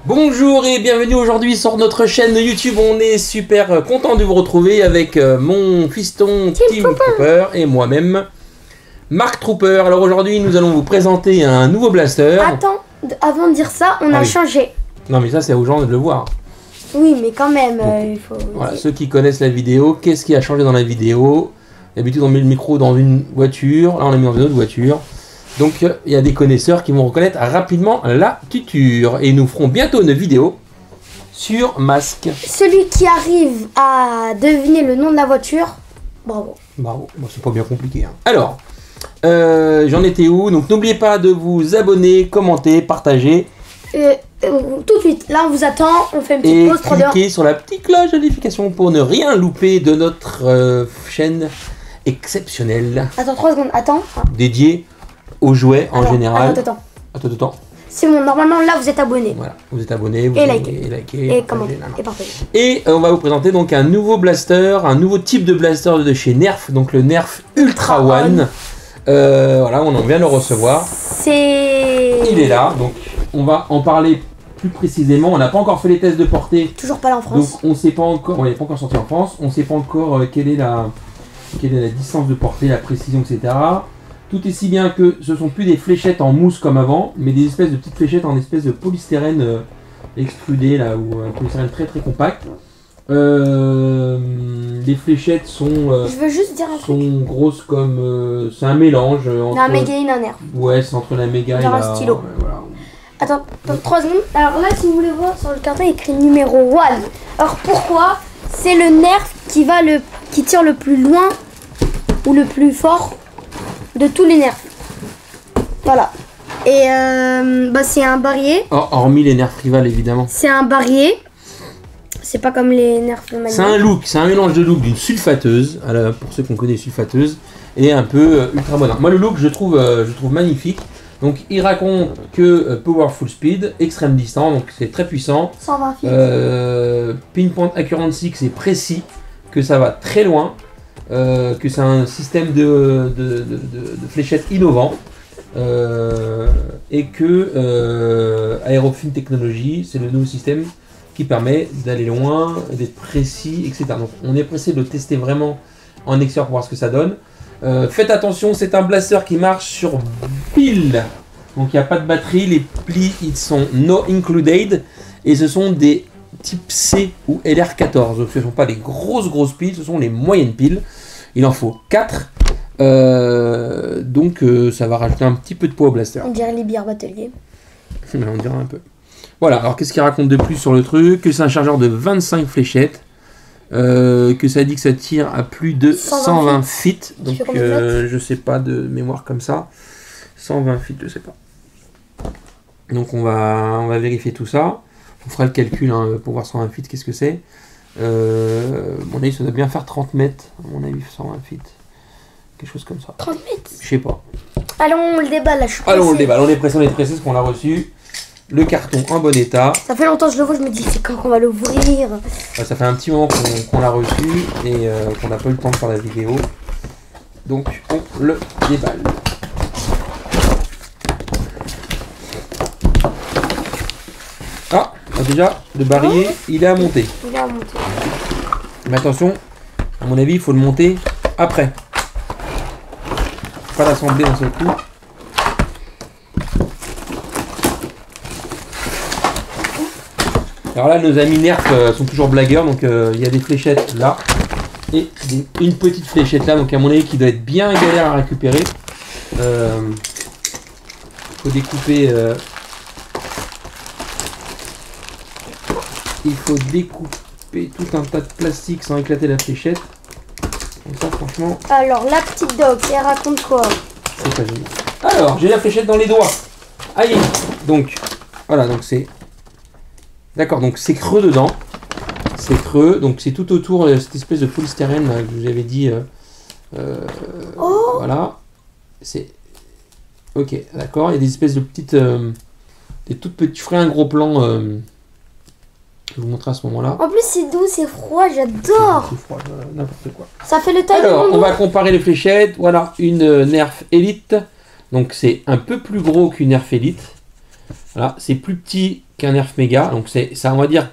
Bonjour et bienvenue aujourd'hui sur notre chaîne YouTube. On est super content de vous retrouver avec mon fiston Team Trooper et moi-même Mark Trooper. Alors aujourd'hui nous allons vous présenter un nouveau blaster. Attends, avant de dire ça, on a changé. Non mais ça c'est aux gens de le voir. Oui mais quand même, Donc, il faut... Voilà, ceux qui connaissent la vidéo, qu'est-ce qui a changé dans la vidéo? D'habitude on met le micro dans une voiture, là on l'a mis dans une autre voiture. Donc il y a des connaisseurs qui vont reconnaître rapidement la tuture. Et nous ferons bientôt une vidéo sur Masque. Celui qui arrive à deviner le nom de la voiture, bravo. Bravo, bon, c'est pas bien compliqué. Hein. Alors, j'en étais où? Donc n'oubliez pas de vous abonner, commenter, partager. Tout de suite, là on vous attend, on fait une petite pause 3 cliquez sur la petite cloche de notification pour ne rien louper de notre chaîne exceptionnelle. Attends 3 secondes, attends. Dédiée aux jouets en général. Attends. C'est bon, normalement là vous êtes abonné. Voilà, vous êtes abonné, vous likez, et commentez, et partagez. Et on va vous présenter donc un nouveau blaster, un nouveau type de blaster de chez Nerf, donc le Nerf Ultra One. Voilà, on vient de le recevoir. Il est là, donc on va en parler plus précisément. On n'a pas encore fait les tests de portée. Toujours pas là en France. Donc on ne sait pas encore, on n'est pas encore sorti en France. On ne sait pas encore quelle est la distance de portée, la précision, etc. Tout est si bien que ce sont plus des fléchettes en mousse comme avant, mais des espèces de petites fléchettes en espèce de polystyrène extrudé, là, ou un polystyrène très très compact. Les fléchettes sont, je veux juste dire un sont grosses comme... c'est un mélange entre... Un méga et un nerf. Ouais, c'est entre la méga et un la... stylo. Voilà. Attends, 3 secondes. Alors là, si vous voulez voir sur le carton, il y a écrit numéro 1. Alors pourquoi? C'est le nerf qui tire le plus loin ou le plus fort de tous les nerfs. Voilà. Et c'est un barillet. Hormis les nerfs rivales évidemment. C'est un barillet. C'est pas comme les nerfs manuels. C'est un look, c'est un mélange de look d'une sulfateuse, pour ceux qui ont connu les sulfateuses, et un peu ultra moderne. Moi le look je trouve magnifique. Donc il raconte que Powerful Speed, extrême distance, donc c'est très puissant. 120 feet. Pinpoint Accuracy, que c'est précis, que ça va très loin. Que c'est un système de fléchettes innovant et que Aerofin Technology, c'est le nouveau système qui permet d'aller loin, d'être précis, etc. Donc on est pressé de le tester vraiment en extérieur pour voir ce que ça donne. Faites attention, c'est un blaster qui marche sur pile, donc il n'y a pas de batterie, les plis ils sont no included et ce sont des type C ou LR14, donc ce ne sont pas les grosses piles, ce sont les moyennes piles. Il en faut 4, donc ça va rajouter un petit peu de poids au blaster. On dirait les bières batelier. On dirait un peu. Voilà, alors qu'est-ce qu'il raconte de plus sur le truc? Que c'est un chargeur de 25 fléchettes, que ça dit que ça tire à plus de 120 feet, donc je sais pas de mémoire comme ça. 120 feet, je sais pas. Donc on va vérifier tout ça. On fera le calcul hein, pour voir 120 feet, qu'est-ce que c'est. À mon avis, ça doit bien faire 30 mètres. À mon avis, 120 feet. Quelque chose comme ça. 30 mètres? Je sais pas. Allons, on le déballe là, je suis pressé. Allons, on le déballe. On est pressé, parce qu'on l'a reçu. Le carton en bon état. Ça fait longtemps que je le vois, je me dis, c'est quand qu'on va l'ouvrir? Ça fait un petit moment qu'on l'a reçu et qu'on n'a pas eu le temps de faire la vidéo. Donc, on le déballe. Ah, déjà, le barillet, il est à monter. Il est à monter. Mais attention, à mon avis, il faut le monter après. Pas l'assembler d'un seul coup. Alors là, nos amis Nerf sont toujours blagueurs, donc il y a des fléchettes là et une petite fléchette là, donc à mon avis qui doit être bien galère à récupérer. Faut découper. Il faut découper tout un tas de plastique sans éclater la fléchette. Comme ça, franchement. Alors, la petite doc, elle raconte quoi? C'est pas génial. Alors, j'ai la fléchette dans les doigts. Aïe. Donc, voilà, donc c'est. D'accord, donc c'est creux dedans. C'est creux, donc c'est tout autour de cette espèce de polystyrène que je vous avais dit. Voilà. C'est. Ok, d'accord. Il y a des espèces de petites. Des toutes petites. Je ferai un gros plan. Je vais vous montrer à ce moment-là. En plus, c'est doux, c'est froid, j'adore. C'est froid, n'importe quoi. Ça fait le taille. Alors, on va comparer les fléchettes. Voilà, une Nerf Elite. Donc, c'est un peu plus gros qu'une Nerf Elite. Voilà, c'est plus petit qu'un Nerf Mega, donc ça on va dire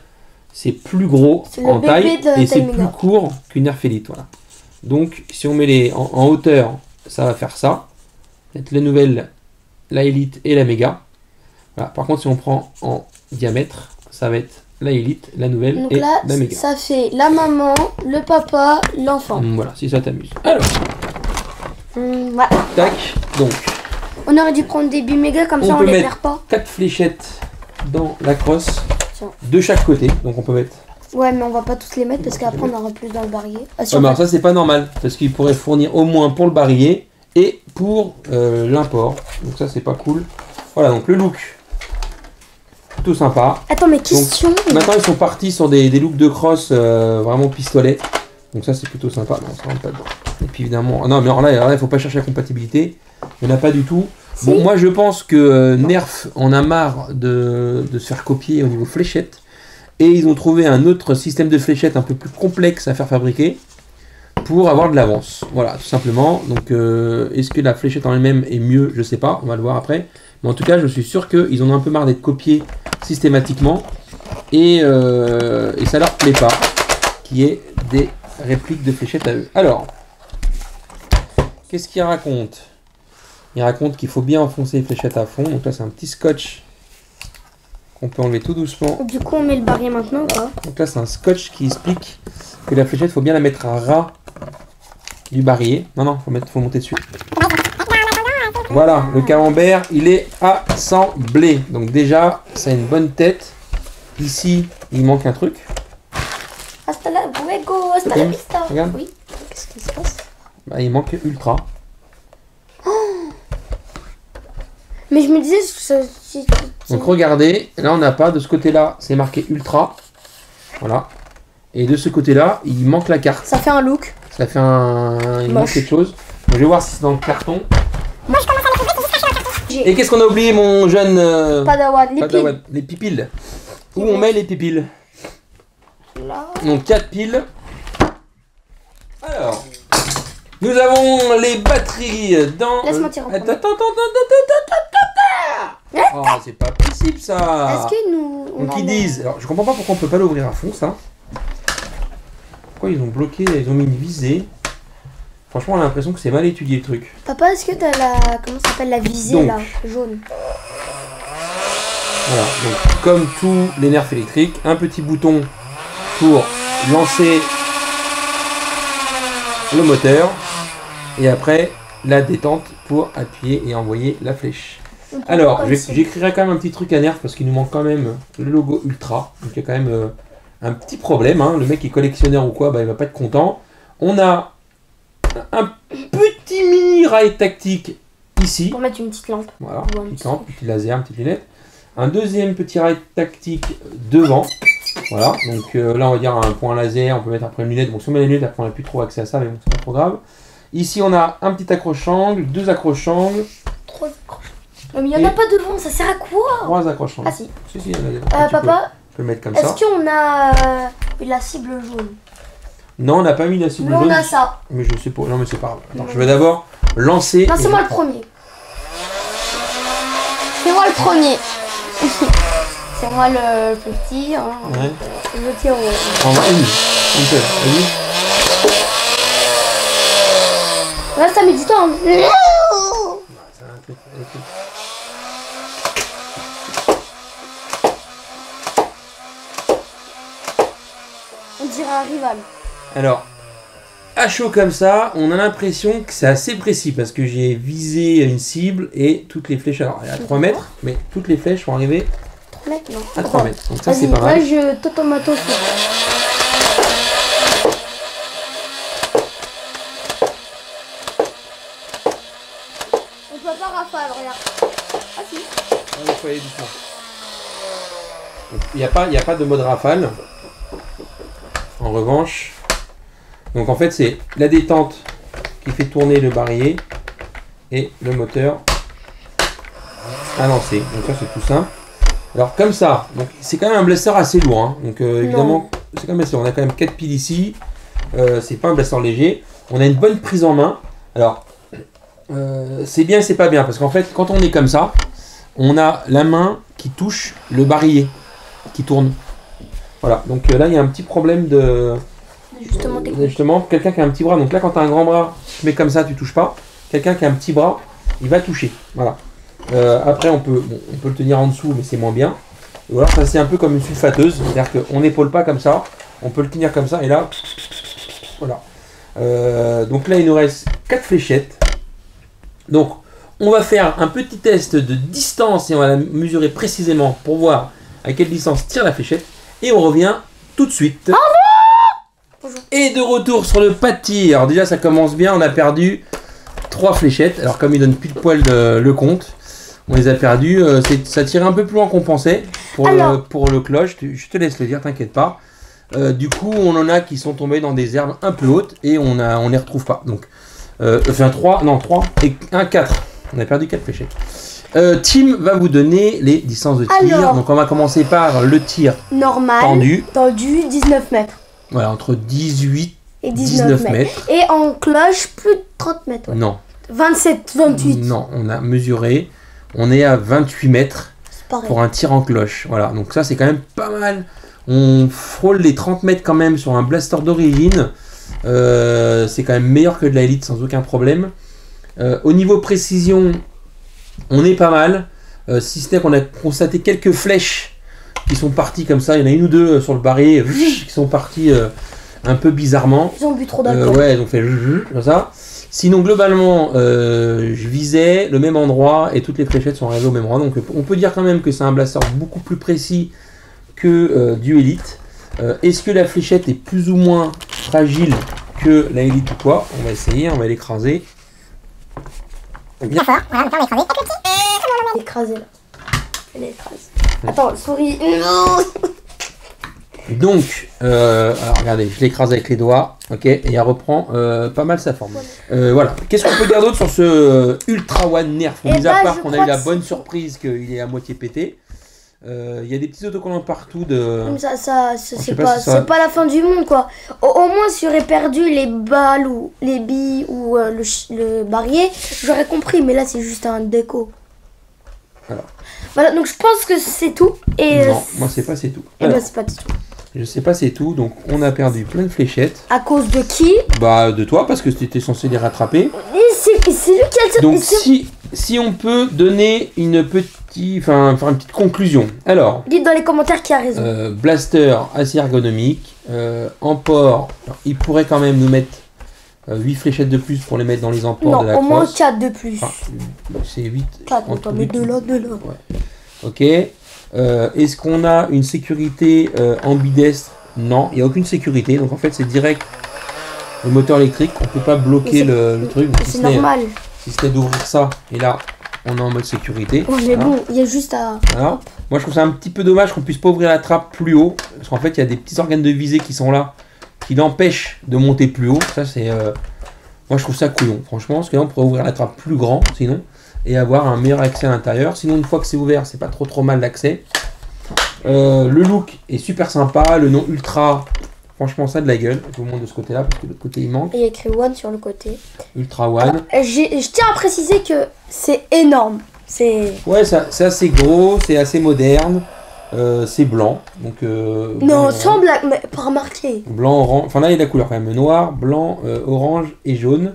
c'est plus gros en taille et c'est plus court qu'une Nerf Elite. Voilà. Donc si on met les en hauteur, ça va faire ça. Peut-être la nouvelle, la Elite et la Mega. Voilà. Par contre si on prend en diamètre, ça va être la Elite, la nouvelle donc et là, la Mega. Ça fait la maman, le papa, l'enfant. Voilà, si ça t'amuse. Alors, voilà. Tac, donc. On aurait dû prendre des billes méga comme ça on les perd pas. 4 fléchettes dans la crosse de chaque côté, donc on peut mettre. Ouais, mais on va pas tous les mettre parce qu'après on aura plus dans le barillet. Ah, si alors ça c'est pas normal parce qu'il pourrait fournir au moins pour le barillet et pour l'import. Donc ça c'est pas cool. Voilà, donc le look plutôt sympa. Attends, mais question. Donc, maintenant ils sont partis sur des looks de crosse vraiment pistolet. Donc ça c'est plutôt sympa. Non, ça rentre pas dedans. Et puis évidemment, non mais alors là il faut pas chercher la compatibilité. Il n'y en a pas du tout. Si. Bon, moi je pense que Nerf en a marre de se faire copier au niveau fléchette. Et ils ont trouvé un autre système de fléchettes un peu plus complexe à faire fabriquer pour avoir de l'avance. Voilà, tout simplement. Donc est-ce que la fléchette en elle-même est mieux? Je sais pas, on va le voir après. Mais en tout cas, je suis sûr qu'ils en ont un peu marre d'être copiés systématiquement. Et ça leur plaît pas qu'il y ait des répliques de fléchettes à eux. Alors, qu'est-ce qu'il raconte? Il raconte qu'il faut bien enfoncer les fléchettes à fond. Donc là, c'est un petit scotch qu'on peut enlever tout doucement. Du coup, on met le barillet maintenant ou pas? Donc là, c'est un scotch qui explique que la fléchette, il faut bien la mettre à ras du barillet. Non, faut monter dessus. Voilà, le camembert, il est assemblé. Donc déjà, ça a une bonne tête. Ici, il manque un truc. Hasta la luego, hasta la vista. Regarde. Oui, qu'est-ce qui se passe? Bah, il manque ultra. Mais je me disais... Donc regardez, là on n'a pas, de ce côté-là c'est marqué ultra. Voilà. Et de ce côté-là, il manque la carte. Ça fait un look. Ça fait un... Il manque quelque chose. Donc, je vais voir si c'est dans le carton. Moi je commence à mettre le carton. Et qu'est-ce qu'on a oublié mon jeune... Padawan, les piles. Les pipiles. Où on met les pipiles? Là. Donc 4 piles. Alors... Nous avons les batteries dans... Laisse-moi tirer. Attends. Oh, c'est pas possible ça. Est-ce que nous... Donc ils disent... Alors je comprends pas pourquoi on peut pas l'ouvrir à fond ça. Pourquoi ils ont bloqué, ils ont mis une visée. Franchement on a l'impression que c'est mal étudié le truc. Papa, est-ce que t'as la... Comment ça s'appelle la visée donc, là, jaune? Voilà, donc comme tous les nerfs électriques, un petit bouton pour lancer le moteur. Et après, la détente pour appuyer et envoyer la flèche. Alors, j'écrirai quand même un petit truc à Nerf parce qu'il nous manque quand même le logo Ultra. Donc il y a quand même un petit problème. Hein. Le mec qui est collectionneur ou quoi, bah, il va pas être content. On a un petit mini rail tactique ici. Pour mettre une petite lampe. Voilà, une petite lampe, un petit laser, une petite lunette. Un deuxième petit rail tactique devant. Voilà, donc là on va dire un point laser, on peut mettre après une lunette. Bon, si on met la lunette, après on n'a plus trop accès à ça, mais bon, c'est pas trop grave. Ici, on a un petit accroche-angle, 2 accroche-angles. 3 accroche-angles. Mais il n'y en a pas devant, ça sert à quoi? 3 accroche-angles. Ah si. Si, il y en a devant. Papa, tu peux le mettre comme ça. Est-ce qu'on a la cible jaune? Non, on n'a pas mis la cible jaune. On a ça. Mais je sais pas. Non, mais c'est pas grave. Alors, je vais d'abord lancer. Non, c'est moi le premier. C'est moi le premier. C'est moi le plus petit. Hein. Ouais. Je tire au... On va une seule. Vas-y. Là, ça met du temps. On dirait un rival. Alors, à chaud comme ça, on a l'impression que c'est assez précis parce que j'ai visé une cible et toutes les flèches. Alors, elle est à 3 mètres, mais toutes les flèches vont arriver 3 mètres, non. à 3 mètres. Donc, ça, c'est pas mal. Là, je totomato. Rafale, regarde. Ah si. Il faut aller doucement. Il n'y a pas de mode rafale. En revanche, donc en fait c'est la détente qui fait tourner le barillet et le moteur à lancer. Donc ça c'est tout simple. Alors comme ça, donc c'est quand même un blaster assez lourd. Hein. Donc évidemment, c'est quand même assez lourd. On a quand même 4 piles ici. C'est pas un blaster léger. On a une bonne prise en main. Alors c'est bien, c'est pas bien, parce qu'en fait, quand on est comme ça, on a la main qui touche le barillet, qui tourne. Voilà, donc là il y a un petit problème justement, quelqu'un qui a un petit bras, donc là quand tu as un grand bras, tu mets comme ça, tu touches pas. Quelqu'un qui a un petit bras, il va toucher. Voilà. Après on peut le tenir en dessous, mais c'est moins bien. Et voilà, ça c'est un peu comme une sulfateuse, c'est-à-dire qu'on n'épaule pas comme ça, on peut le tenir comme ça, et là, voilà. Donc là il nous reste 4 fléchettes. Donc on va faire un petit test de distance et on va la mesurer précisément pour voir à quelle distance tire la fléchette. Et on revient tout de suite. Bonjour. Et de retour sur le pas de tir. Alors déjà ça commence bien, on a perdu 3 fléchettes. Alors comme il donne pile poil le compte, on les a perdues. Ça tirait un peu plus loin qu'on pensait pour le cloche. Je te laisse le dire, t'inquiète pas. Du coup on en a qui sont tombés dans des herbes un peu hautes et on les retrouve pas. Donc enfin 3 et 4. On a perdu 4 fléchettes. Tim va vous donner les distances de tir. Alors, donc on va commencer par le tir normal, tendu 19 mètres. Voilà, entre 18 et 19 mètres. Et en cloche, plus de 30 mètres. Ouais. Non. 27, 28. Non, on a mesuré. On est à 28 mètres pour un tir en cloche. Voilà, donc ça c'est quand même pas mal. On frôle les 30 mètres quand même sur un blaster d'origine. C'est quand même meilleur que de la Elite sans aucun problème. Au niveau précision, on est pas mal, si ce n'est qu'on a constaté quelques flèches qui sont parties comme ça. Il y en a une ou deux sur le barillet qui sont parties un peu bizarrement. Ils ont bu trop d'alcool. Ouais, ils ont fait comme ça. Sinon, globalement, je visais le même endroit et toutes les fléchettes sont arrivées au même endroit. Donc, on peut dire quand même que c'est un blaster beaucoup plus précis que du Elite. Est-ce que la fléchette est plus ou moins fragile que la Elite ou quoi? On va essayer, on va l'écraser. Bien fort, voilà, on va l'écraser. Elle est écrasée là. Elle est écrasée. Attends, souris. Donc, alors regardez, je l'écrase avec les doigts, ok, et elle reprend pas mal sa forme. Voilà, qu'est-ce qu'on peut dire d'autre sur ce Ultra One Nerf? Mis à part qu'on a eu la bonne surprise qu'il est à moitié pété. Il y a des petits autocollants partout de... C'est pas la fin du monde quoi. Au moins si j'aurais perdu les balles ou les billes ou le barillet, j'aurais compris, mais là c'est juste un déco. Voilà, donc je pense que c'est tout. Et non, moi c'est pas c'est tout. Et ben c'est pas du tout. Je sais pas c'est tout, donc on a perdu plein de fléchettes. À cause de qui? Bah de toi, parce que tu étais censé les rattraper. Et c'est lui qui a... Donc si on peut donner une petite, faire une petite conclusion. Alors, dites dans les commentaires qui a raison. Blaster assez ergonomique. Emport, il pourrait quand même nous mettre 8 fléchettes de plus pour les mettre dans les emports de la crosse. Non, au moins 4 de plus. C'est 8. 4, on t'en met 2 là, 2 là. Ouais. Ok. Est-ce qu'on a une sécurité ambidestre? Non, il n'y a aucune sécurité. Donc en fait, c'est direct le moteur électrique. On ne peut pas bloquer le truc. C'est normal. Si c'était d'ouvrir ça, et là, on est en mode sécurité. Oh, mais bon, il y a juste à... Voilà. Moi, je trouve ça un petit peu dommage qu'on puisse pas ouvrir la trappe plus haut. Parce qu'en fait, il y a des petits organes de visée qui sont là, qui l'empêchent de monter plus haut. Ça, c'est... Moi, je trouve ça couillon, franchement. Parce que là, on pourrait ouvrir la trappe plus grand, sinon, et avoir un meilleur accès à l'intérieur. Sinon, une fois que c'est ouvert, c'est pas trop mal d'accès. Le look est super sympa. Le nom Ultra, franchement, ça a de la gueule. Je vous montre de ce côté-là, parce que de l'autre côté, il manque. Il y a écrit One sur le côté. Ultra One. Je tiens à préciser que c'est énorme. Ouais, c'est assez gros, c'est assez moderne. C'est blanc. Donc, non, sans blague, mais pas remarqué. Blanc, orange. Enfin, là, il y a la couleur quand même. Noir, blanc, orange et jaune.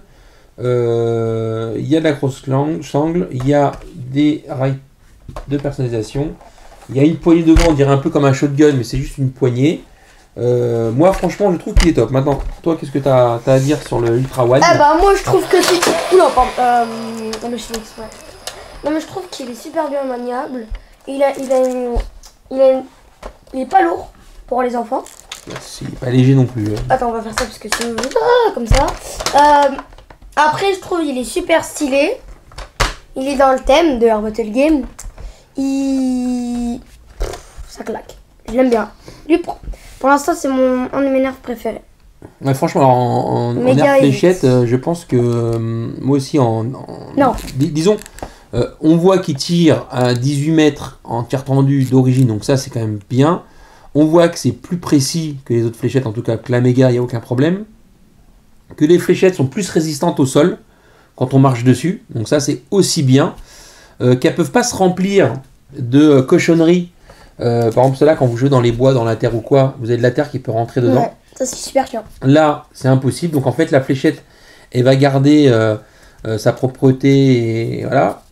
Il y a de la grosse sangle. Il y a des rails de personnalisation. Il y a une poignée devant, on dirait un peu comme un shotgun, mais c'est juste une poignée. Moi, franchement, je trouve qu'il est top. Maintenant, toi, qu'est-ce que tu as à dire sur le Ultra One? Moi, je trouve que c'est... Oula, pardon. Le Phoenix, ouais. Non, mais je trouve qu'il est super bien maniable. Il est pas lourd pour les enfants. Il est pas léger non plus. Attends, on va faire ça parce que sinon... comme ça. Après, je trouve qu'il est super stylé. Il est dans le thème de Air Battle Game. Ça claque. Je l'aime bien. Lui, pour l'instant, c'est un de mes nerfs préférés. Ouais, franchement, en nerf fléchette, je pense que moi aussi, non. Disons, on voit qu'il tire à 18 mètres en tir tendu d'origine, donc ça, c'est quand même bien. On voit que c'est plus précis que les autres fléchettes, en tout cas que la méga, il n'y a aucun problème. Que les fléchettes sont plus résistantes au sol quand on marche dessus, donc ça, c'est aussi bien. qu'elles peuvent pas se remplir de cochonneries. Par exemple, celle-là, quand vous jouez dans les bois, dans la terre ou quoi, vous avez de la terre qui peut rentrer dedans. Ouais, ça c'est super chiant. Là, c'est impossible. Donc en fait, la fléchette, elle va garder sa propreté et voilà.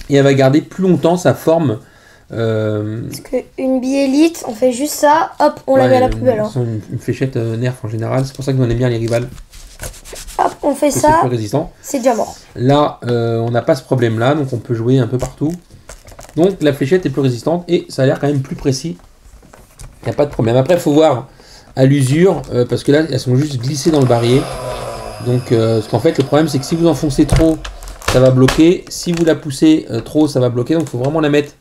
Et elle va garder plus longtemps sa forme. Parce qu'une bille élite, on fait juste ça, hop, on la met à la poubelle. Hein. Une fléchette Nerf en général, c'est pour ça que nous on aime bien les rivales. Hop, on fait ça. C'est plus résistant. C'est déjà mort. Là, on n'a pas ce problème-là, donc on peut jouer un peu partout. Donc la fléchette est plus résistante et ça a l'air quand même plus précis. Il n'y a pas de problème. Après, il faut voir à l'usure, parce que là, elles sont juste glissées dans le barillet. Donc, parce qu'en fait, le problème, c'est que si vous enfoncez trop, ça va bloquer. Si vous la poussez trop, ça va bloquer. Donc, il faut vraiment la mettre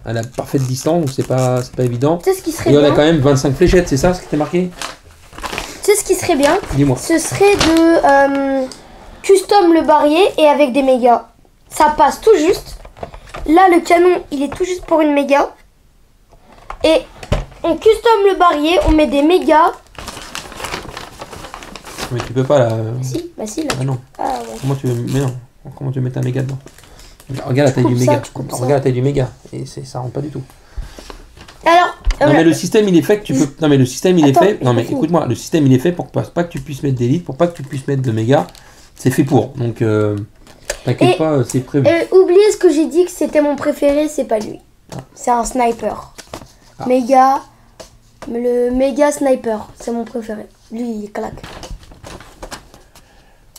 à la parfaite distance, donc c'est pas évident. Tu sais ce qui serait et on bien, a quand même 25 fléchettes, c'est ça ce qui était marqué? Tu sais ce qui serait bien? Dis-moi. Ce serait de custom le barillet et avec des mégas. Ça passe tout juste. Là, le canon, il est tout juste pour une méga. Et on custom le barillet, on met des mégas. Mais tu peux pas là. Bah si, là. Ah non. Ah, ouais. Comment tu veux... Mais non. Comment tu veux mettre un méga dedans? Regarde la taille du méga. Regarde la taille du méga. Et ça rentre pas du tout. Alors. Non mais le système il est fait que tu peux. Non mais le système il est fait. Non mais fini. écoute-moi, le système il est fait pour pas que tu puisses mettre d'élite, pour pas que tu puisses mettre de méga. C'est fait pour. Donc t'inquiète pas, c'est prévu. Oubliez ce que j'ai dit que c'était mon préféré, c'est pas lui. Ah. C'est un sniper. Méga. Le méga sniper, c'est mon préféré. Lui, il claque.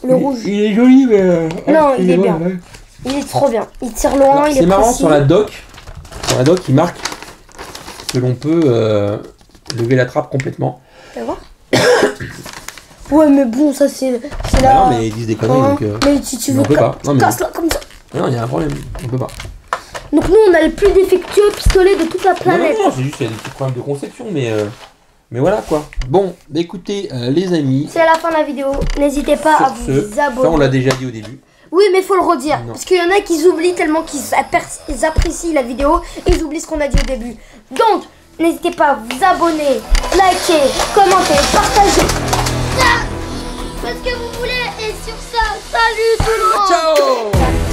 Le rouge. Il est joli mais. Non, il est bien. Ouais. Il est trop bien. Il tire loin, il est C'est marrant précis. sur la doc. Sur la doc, il marque que l'on peut lever la trappe complètement. Tu vas voir. Ouais, mais bon, ça c'est là. Bah non, mais ils disent des conneries donc. Mais si tu veux, on peut pas. Non, mais... casse-la comme ça. Non, il y a un problème. On peut pas. Donc nous, on a le plus défectueux pistolet de toute la planète. Non, c'est juste qu'il y a des petits problèmes de conception, mais voilà quoi. Bon, bah écoutez, les amis. C'est à la fin de la vidéo. N'hésitez pas à vous abonner. Ça, on l'a déjà dit au début. Oui, mais faut le redire. Non. Parce qu'il y en a qui oublient tellement qu'ils apprécient la vidéo et ils oublient ce qu'on a dit au début. Donc, n'hésitez pas à vous abonner, liker, commenter, partager. Ça, parce que vous voulez. Et sur ça, salut tout le monde. Ciao.